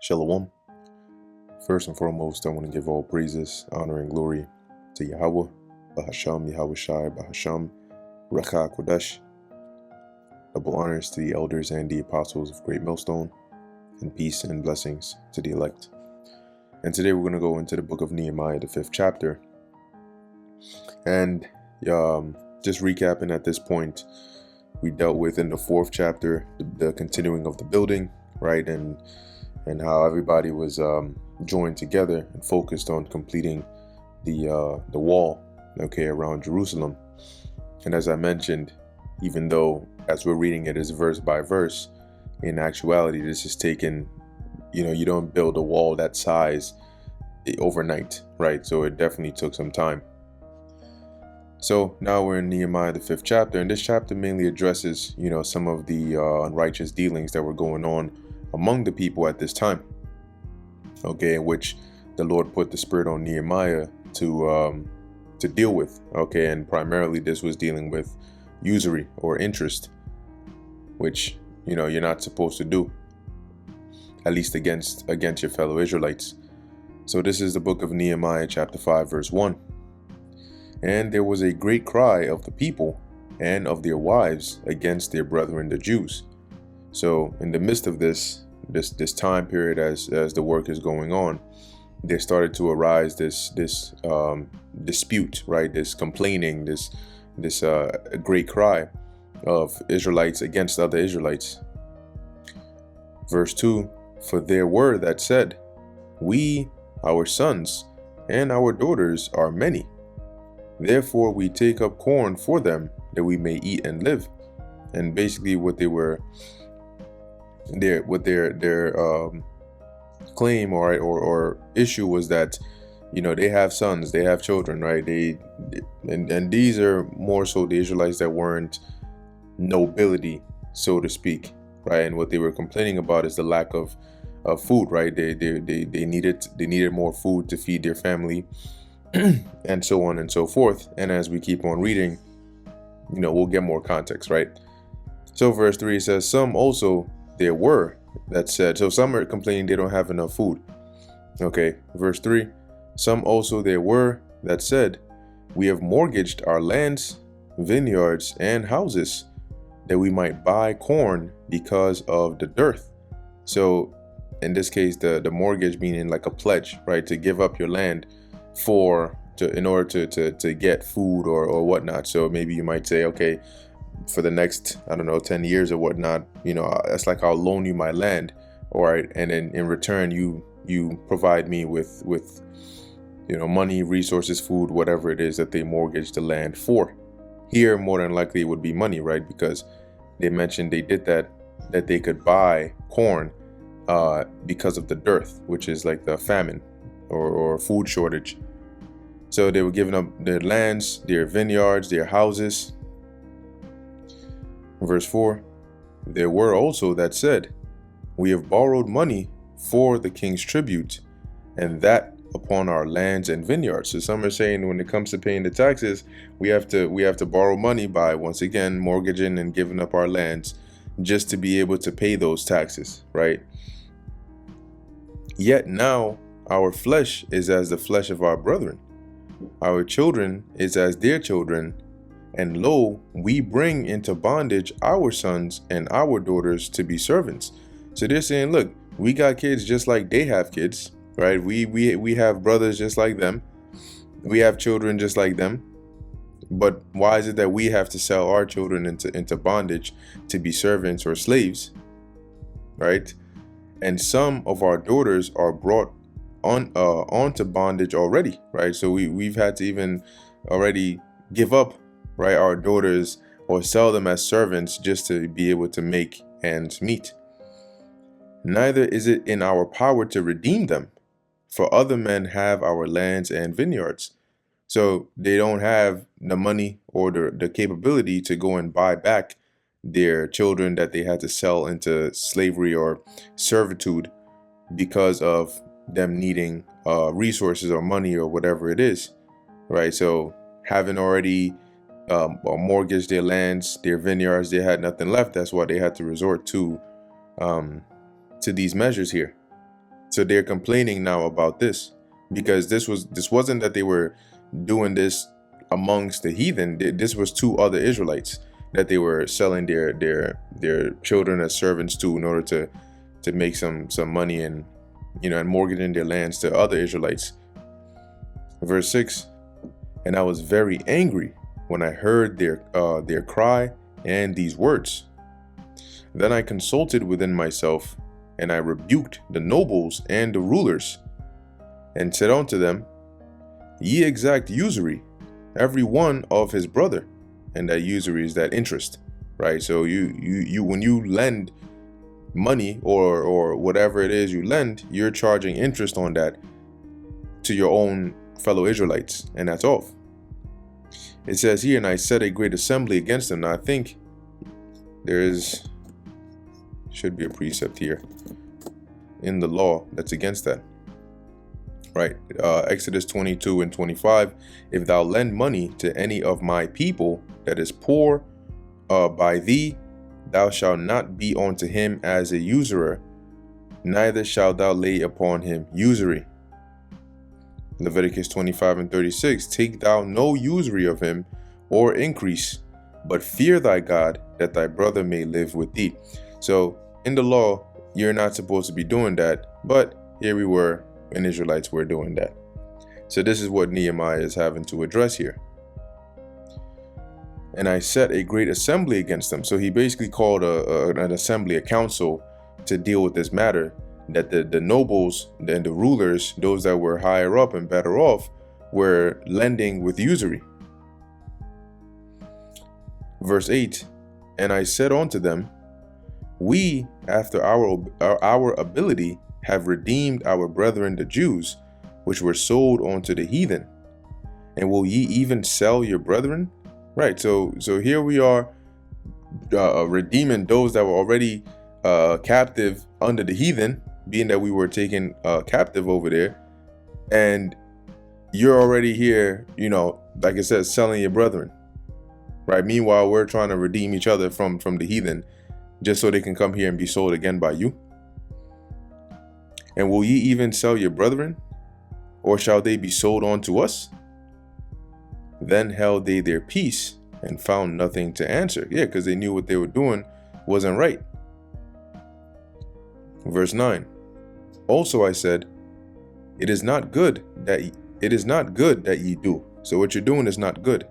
Shalom. First and foremost, I want to give all praises, honor, and glory to Yahweh, Bahasham, Yahweh Shai, Bahasham, Recha Kodesh. Double honors to the elders and the apostles of Great Millstone, and peace and blessings to the elect. And today we're going to go into the book of Nehemiah, the 5th chapter. And just recapping at this point, we dealt with in the 4th chapter the continuing of the building, right? And how everybody was joined together and focused on completing the wall, okay, around Jerusalem. And as I mentioned, even though as we're reading it as verse by verse, in actuality this is taken, you don't build a wall that size overnight, right? So it definitely took some time. So now we're in Nehemiah, the 5th chapter, and this chapter mainly addresses, some of the unrighteous dealings that were going on among the people at this time, okay, in which the Lord put the spirit on Nehemiah to deal with, okay, and primarily this was dealing with usury or interest, which you're not supposed to do, at least against your fellow Israelites. So this is the book of Nehemiah chapter 5 verse 1. And there was a great cry of the people and of their wives against their brethren the Jews. So in the midst of this time period, as the work is going on, there started to arise this dispute, right? This complaining, this great cry of Israelites against other Israelites. Verse 2, for there were that said, we, our sons, and our daughters are many. Therefore we take up corn for them, that we may eat and live. And basically what they were their claim or issue was that they have sons, they have children, right? And these are more so the Israelites that weren't nobility, so to speak, right? And what they were complaining about is the lack of food, right? They needed more food to feed their family, and so on and so forth. And as we keep on reading, we'll get more context, right? So verse 3 says, some also there were that said, so some are complaining they don't have enough food. Okay, verse 3, some also there were that said, we have mortgaged our lands, vineyards, and houses, that we might buy corn because of the dearth. So in this case, the mortgage meaning like a pledge, right? To give up your land in order to get food or whatnot. So maybe you might say, okay, for the next, 10 years or whatnot, that's like I'll loan you my land, all right, and then in return you provide me with money, resources, food, whatever it is that they mortgage the land for. Here more than likely it would be money, right? Because they mentioned they did that they could buy corn because of the dearth, which is like the famine or food shortage. So they were giving up their lands, their vineyards, their houses. Verse 4, there were also that said, we have borrowed money for the king's tribute, and that upon our lands and vineyards. So some are saying when it comes to paying the taxes, we have to borrow money by, once again, mortgaging and giving up our lands just to be able to pay those taxes, right? Yet now our flesh is as the flesh of our brethren, our children is as their children, and lo, we bring into bondage our sons and our daughters to be servants. So they're saying, look, we got kids just like they have kids, right? We have brothers just like them. We have children just like them. But why is it that we have to sell our children into bondage to be servants or slaves, right? And some of our daughters are brought onto bondage already, right? So we've had to even already give up, right, our daughters or sell them as servants just to be able to make ends meet. Neither is it in our power to redeem them, for other men have our lands and vineyards. So they don't have the money or the capability to go and buy back their children that they had to sell into slavery or servitude because of them needing resources or money or whatever it is, right? So having already mortgaged their lands, their vineyards, they had nothing left. That's why they had to resort to these measures here. So they're complaining now about this, because this wasn't that they were doing this amongst the heathen. This was to other Israelites that they were selling their children as servants to, in order to make some money, and and mortgaging their lands to other Israelites. Verse 6, and I was very angry when I heard their cry and these words. Then I consulted within myself, and I rebuked the nobles and the rulers, and said unto them, Ye exact usury, every one of his brother. And that usury is that interest, right? So you when you lend money or whatever it is you lend, you're charging interest on that to your own fellow Israelites, and that's off. It says here, and I set a great assembly against them. Now I think there should be a precept here in the law that's against that, right? Exodus 22 and 25. If thou lend money to any of my people that is poor by thee, thou shalt not be unto him as a usurer, neither shalt thou lay upon him usury. Leviticus 25 and 36. Take thou no usury of him or increase, but fear thy God, that thy brother may live with thee. So in the law, you're not supposed to be doing that, but here we were, and Israelites were doing that. So this is what Nehemiah is having to address here. And I set a great assembly against them. So he basically called an assembly, a council, to deal with this matter, that the nobles and the rulers, those that were higher up and better off, were lending with usury. Verse 8, and I said unto them, We, after our ability, have redeemed our brethren the Jews, which were sold unto the heathen. And will ye even sell your brethren? Right, so here we are, redeeming those that were already captive under the heathen, being that we were taken captive over there, and you're already here, like it says, selling your brethren, right? Meanwhile, we're trying to redeem each other from the heathen, just so they can come here and be sold again by you. And will ye even sell your brethren, or shall they be sold on to us? Then held they their peace, and found nothing to answer. Yeah, because they knew what they were doing wasn't right. Verse 9. Also I said, It is not good that ye do. So what you're doing is not good.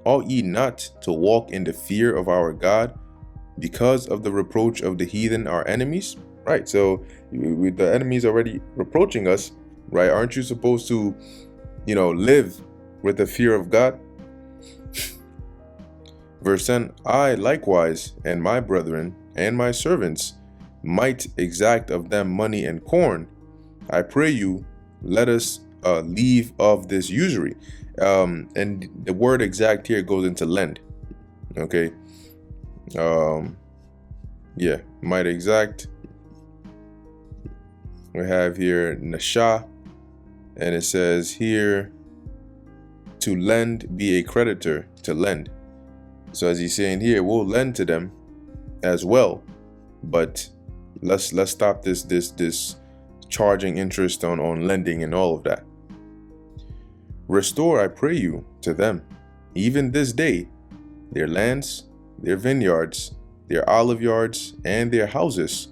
Ought ye not to walk in the fear of our God, because of the reproach of the heathen, our enemies? Right, so with the enemies already reproaching us, right, aren't you supposed to, live with the fear of God? Verse 10, I likewise, and my brethren, and my servants, might exact of them money and corn. I pray you, let us leave of this usury. And the word exact here goes into lend. Okay. Yeah, might exact. We have here nasha, and it says here, to lend, be a creditor, to lend. So as he's saying here, we'll lend to them as well, but let's stop this charging interest on lending and all of that. Restore, I pray you, to them, even this day, their lands, their vineyards, their olive yards, and their houses,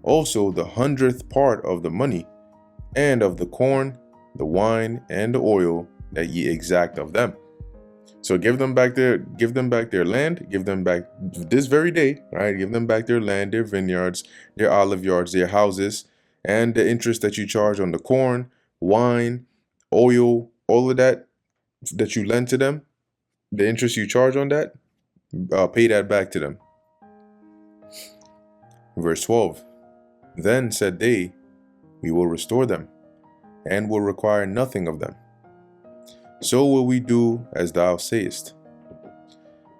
also the 100th part of the money, and of the corn, the wine, and the oil that ye exact of them. So give them back their land, give them back this very day, right? Give them back their land, their vineyards, their olive yards, their houses, and the interest that you charge on the corn, wine, oil, all of that you lend to them, the interest you charge on that, pay that back to them. Verse 12, then said they, we will restore them, and will require nothing of them. So will we do as thou sayest.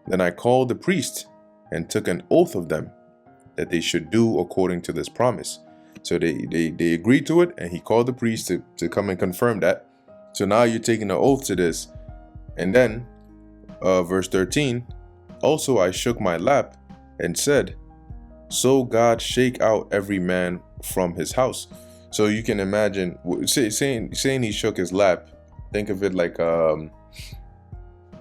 Then I called the priest, and took an oath of them, that they should do according to this promise. So they agreed to it, and he called the priest to come and confirm that. So now you're taking an oath to this. And then, verse 13, also I shook my lap, and said, So God shake out every man from his house. So you can imagine saying he shook his lap. Think of it like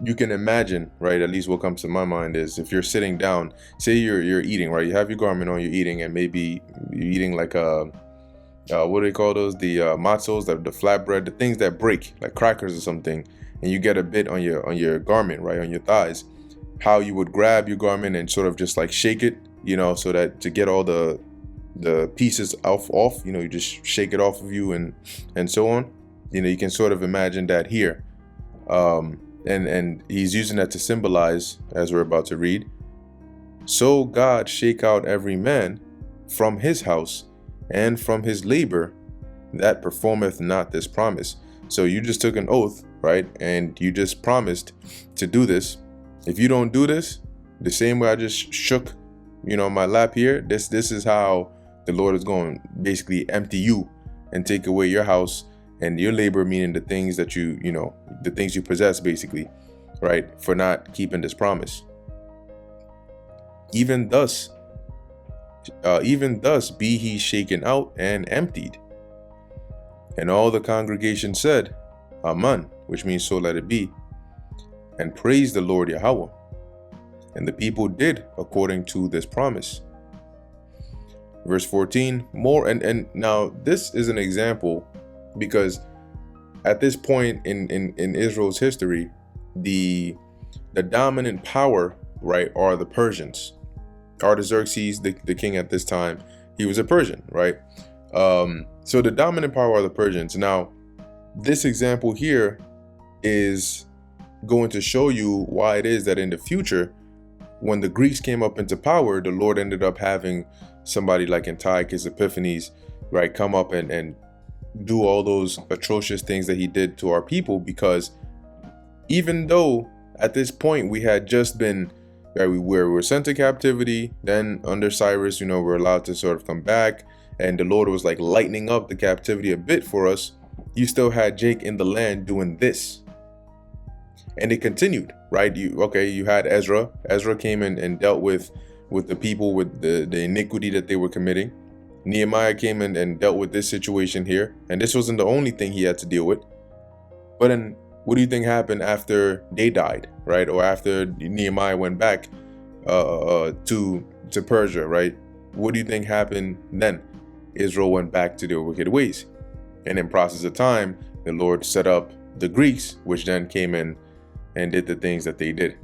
you can imagine, right? At least what comes to my mind is if you're sitting down, say you're eating, right? You have your garment on, you're eating, and maybe you're eating like what do they call those? The matzos, the flatbread, the things that break, like crackers or something, and you get a bit on your garment, right, on your thighs. How you would grab your garment and sort of just like shake it, so that to get all the pieces off, you just shake it off of you and so on. You can sort of imagine that here. And he's using that to symbolize, as we're about to read, so God shake out every man from his house and from his labor that performeth not this promise. So you just took an oath, right? And you just promised to do this. If you don't do this, the same way I just shook, my lap here, this is how the Lord is going to basically empty you and take away your house and your labor, meaning the things that the things you possess, basically, right? For not keeping this promise. Even thus be he shaken out and emptied. And all the congregation said, Amen, which means so let it be, and praised the Lord Yahweh. And the people did according to this promise. Verse 14, more, and now this is an example, because at this point in Israel's history, the dominant power, right, are the Persians. Artaxerxes, the king at this time, he was a Persian, right? So the dominant power are the Persians. Now, this example here is going to show you why it is that in the future, when the Greeks came up into power, the Lord ended up having somebody like Antiochus Epiphanes, right, come up and do all those atrocious things that he did to our people, because even though at this point we had just been, right, we were sent to captivity, then under Cyrus, we're allowed to sort of come back, and the Lord was like lightening up the captivity a bit for us, you still had Jake in the land doing this. And it continued, right? You had Ezra. Ezra came in and dealt with the people, with the iniquity that they were committing. Nehemiah came in and dealt with this situation here. And this wasn't the only thing he had to deal with. But then what do you think happened after they died, right? Or after Nehemiah went back to Persia, right? What do you think happened then? Israel went back to their wicked ways. And in process of time, the Lord set up the Greeks, which then came in and did the things that they did.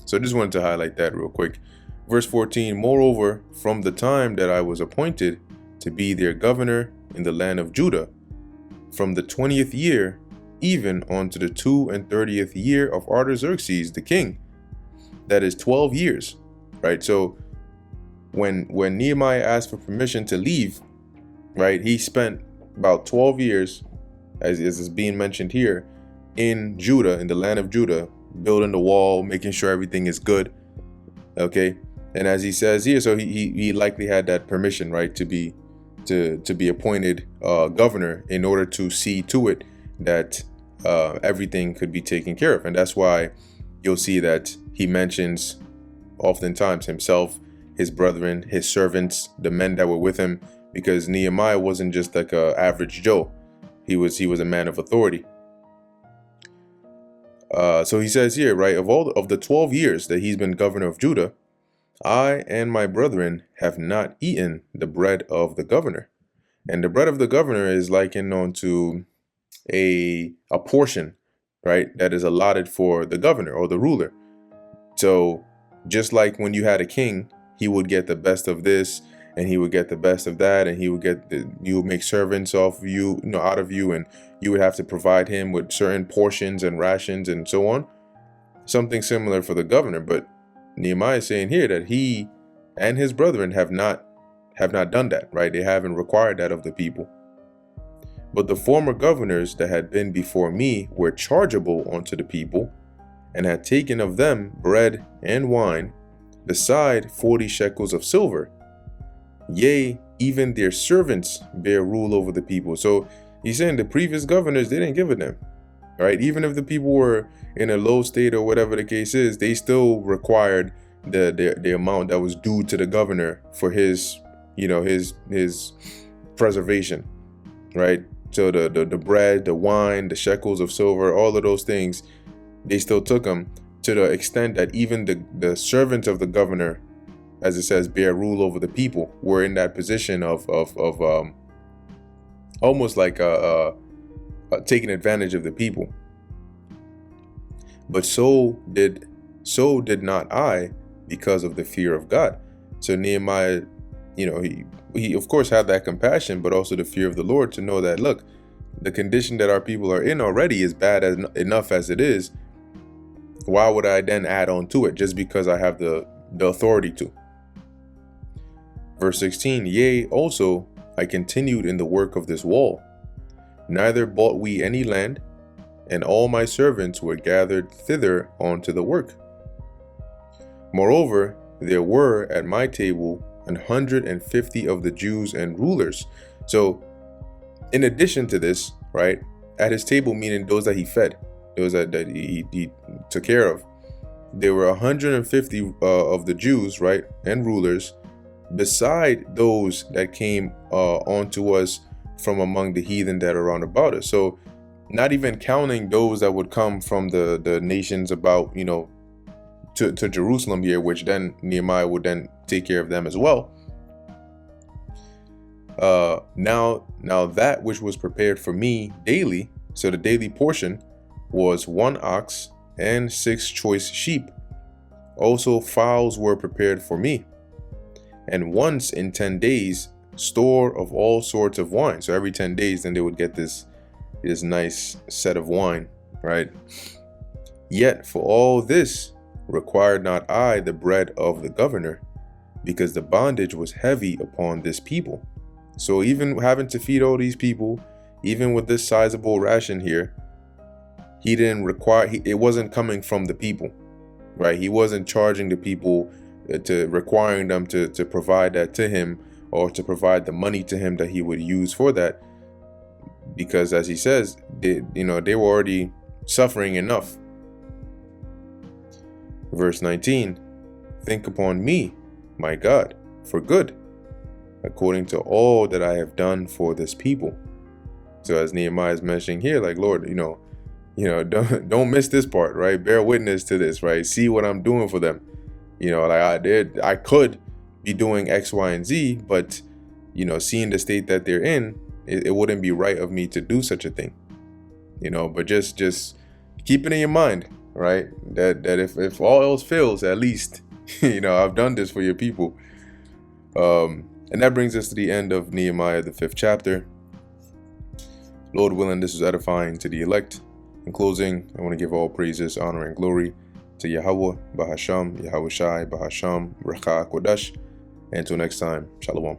So I just wanted to highlight that real quick. Verse 14, moreover, from the time that I was appointed to be their governor in the land of Judah, from the 20th year, even unto the 32nd year of Artaxerxes the king, that is 12 years, right? So when Nehemiah asked for permission to leave, right, he spent about 12 years, as is being mentioned here, in Judah, in the land of Judah, building the wall, making sure everything is good. Okay, and as he says here, so he likely had that permission, right, to be appointed governor in order to see to it that everything could be taken care of. And that's why you'll see that he mentions oftentimes himself, his brethren, his servants, the men that were with him, because Nehemiah wasn't just like a average Joe. He was a man of authority. So he says here, right, of the 12 years that he's been governor of Judah, I and my brethren have not eaten the bread of the governor. And the bread of the governor is likened unto a portion, right, that is allotted for the governor or the ruler. So just like when you had a king, he would get the best of this and he would get the best of that, and you would make servants out of you, and you would have to provide him with certain portions and rations and so on. Something similar for the governor. But Nehemiah is saying here that he and his brethren have not done that, right? They haven't required that of the people. But the former governors that had been before me were chargeable unto the people, and had taken of them bread and wine, beside 40 shekels of silver. Yea, even their servants bear rule over the people. So he's saying the previous governors, they didn't give it them, right? Even if the people were in a low state or whatever the case is, they still required the amount that was due to the governor for his his preservation, right? So the bread, the wine, the shekels of silver, all of those things, they still took them, to the extent that even the servants of the governor, as it says, bear rule over the people, were in that position of almost like taking advantage of the people. But so did not I, because of the fear of God. So Nehemiah, he of course had that compassion, but also the fear of the Lord, to know that, look, the condition that our people are in already is bad enough as it is. Why would I then add on to it, just because I have the authority to? Verse 16, yea, also I continued in the work of this wall, neither bought we any land, and all my servants were gathered thither unto the work. Moreover, there were at my table 150 of the Jews and rulers. So in addition to this, right, at his table, meaning those that he fed, those that he took care of, there were 150 of the Jews, right, and rulers, beside those that came onto us from among the heathen that are round about us. So not even counting those that would come from the nations about, to Jerusalem here, which then Nehemiah would then take care of them as well. Now that which was prepared for me daily, so the daily portion, was 1 ox and 6 choice sheep. Also fowls were prepared for me, and once in 10 days store of all sorts of wine. So every 10 days then they would get this nice set of wine, right? Yet for all this required not I the bread of the governor, because the bondage was heavy upon this people. So even having to feed all these people, even with this sizable ration here, he didn't require, it wasn't coming from the people, right? He wasn't charging the people, to requiring them to provide that to him, or to provide the money to him that he would use for that, because as he says, they were already suffering enough. Verse 19, think upon me, my God, for good, according to all that I have done for this people. So as Nehemiah is mentioning here, like, Lord, don't miss this part, right? Bear witness to this, right? See what I'm doing for them. Like I could be doing X, Y, and Z, but seeing the state that they're in, it wouldn't be right of me to do such a thing. But just keep it in your mind, right? That if all else fails, at least I've done this for your people. And that brings us to the end of Nehemiah, the 5th chapter. Lord willing, this is edifying to the elect. In closing, I want to give all praises, honor, and glory to Yahweh, Bahasham, Yahweh Shai, Bahasham, Raka Kodash. And until next time, Shalom.